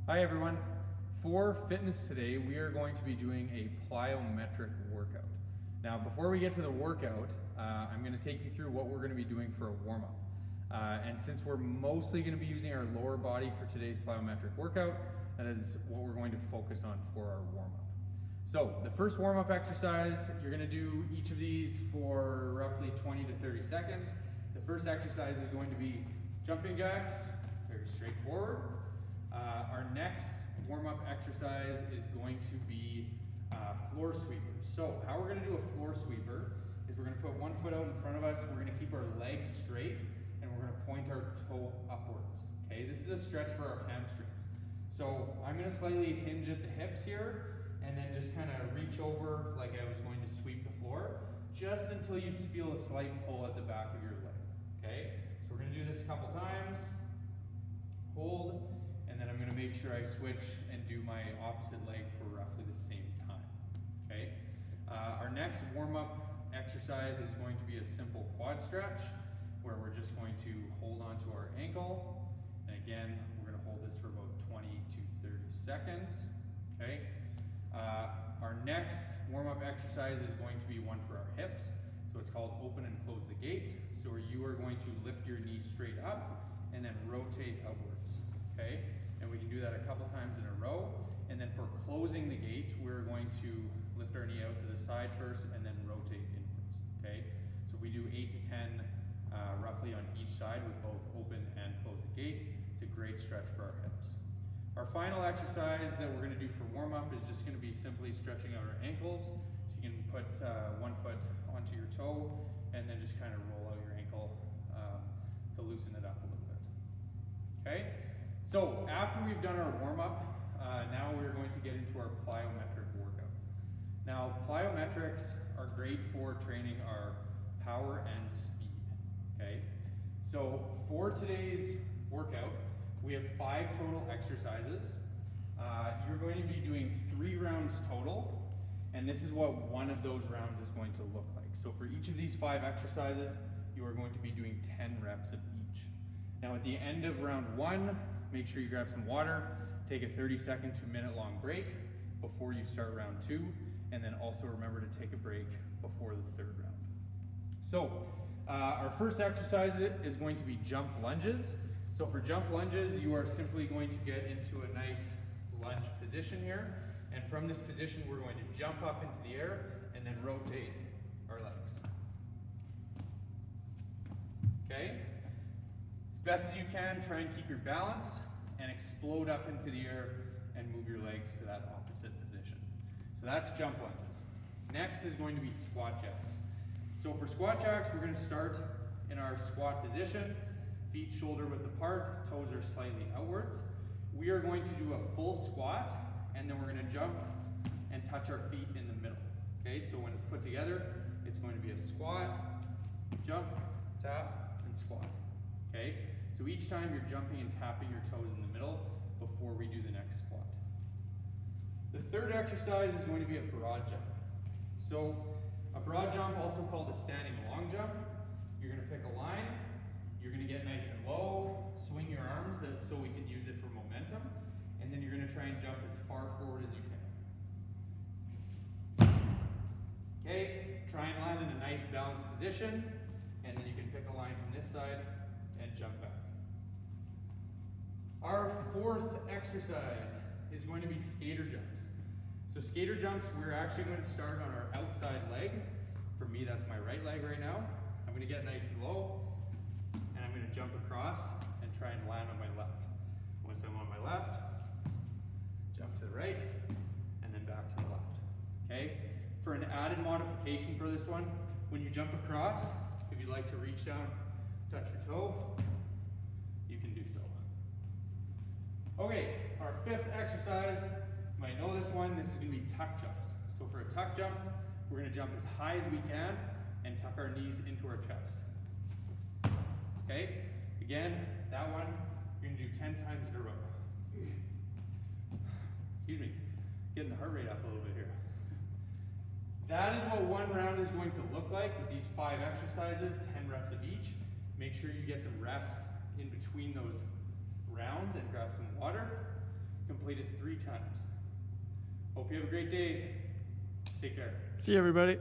Hi everyone. For fitness today, we are going to be doing a plyometric workout. Now, before we get to the workout, I'm going to take you through what we're going to be doing for a warm-up. And since we're mostly going to be using our lower body for today's plyometric workout, that is what we're going to focus on for our warm-up. So, the first warm-up exercise, you're going to do each of these for roughly 20 to 30 seconds. The first exercise is going to be jumping jacks, very straightforward. Our next warm-up exercise is going to be floor sweepers. So how we're going to do a floor sweeper is we're going to put one foot out in front of us, we're going to keep our legs straight, and we're going to point our toe upwards. Okay, this is a stretch for our hamstrings. So I'm going to slightly hinge at the hips here, and then just kind of reach over like I was going to sweep the floor, just until you feel a slight pull at the back of your leg. Okay, so we're going to do this a couple times. Hold. And then I'm going to make sure I switch and do my opposite leg for roughly the same time. Okay. Our next warm-up exercise is going to be a simple quad stretch, where we're just going to hold onto our ankle. And again, we're going to hold this for about 20 to 30 seconds. Okay. Our next warm-up exercise is going to be one for our hips. So it's called open and close the gate. So where you are going to lift your knees straight up and then rotate outwards. Okay. And we can do that a couple times in a row. And then for closing the gate, we're going to lift our knee out to the side first and then rotate inwards. Okay? So we do 8 to 10 roughly on each side with both open and close the gate. It's a great stretch for our hips. Our final exercise that we're going to do for warm-up is just going to be simply stretching out our ankles. So you can put one foot onto your toe and then just kind of roll out your ankle to loosen it up a little bit. Okay? So after we've done our warm-up, now we're going to get into our plyometric workout. Now, plyometrics are great for training our power and speed. Okay? So for today's workout, we have 5 total exercises. You're going to be doing 3 rounds total, and this is what one of those rounds is going to look like. So for each of these 5 exercises, you are going to be doing 10 reps of each. Now at the end of round 1, make sure you grab some water, take a 30-second to minute-long break before you start round 2, and then also remember to take a break before the 3rd round. So, our first exercise is going to be jump lunges. So for jump lunges, you are simply going to get into a nice lunge position here, and from this position, we're going to jump up into the air and then rotate our legs. Okay? As best as you can, try and keep your balance and explode up into the air and move your legs to that opposite position. So that's jump lunges. Next is going to be squat jacks. So for squat jacks, we're going to start in our squat position, feet shoulder width apart, toes are slightly outwards. We are going to do a full squat, and then we're going to jump and touch our feet in the middle. Okay, so when it's put together, it's going to be a squat, jump, tap, and squat. Okay, so each time you're jumping and tapping your toes in the middle before we do the next squat. The third exercise is going to be a broad jump. So a broad jump, also called a standing long jump, you're going to pick a line, you're going to get nice and low, swing your arms so we can use it for momentum, and then you're going to try and jump as far forward as you can. Okay, try and land in a nice balanced position, and then you can pick a line from this side and jump back. Our fourth exercise is going to be skater jumps. So skater jumps, we're actually going to start on our outside leg. For me, that's my right leg right now. I'm going to get nice and low, and I'm going to jump across and try and land on my left. Once I'm on my left, jump to the right, and then back to the left. Okay? For an added modification for this one, when you jump across, if you'd like to reach down, touch your toe, you can do so. Okay, our fifth exercise, you might know this one, this is going to be tuck jumps. So for a tuck jump, we're going to jump as high as we can and tuck our knees into our chest. Okay, again, that one, you're going to do 10 times in a row. Excuse me, getting the heart rate up a little bit here. That is what one round is going to look like with these 5 exercises, 10 reps of each. Make sure you get some rest in between those rounds and grab some water. Complete complete it 3 times. Hope you have a great day. Take care. See you, everybody.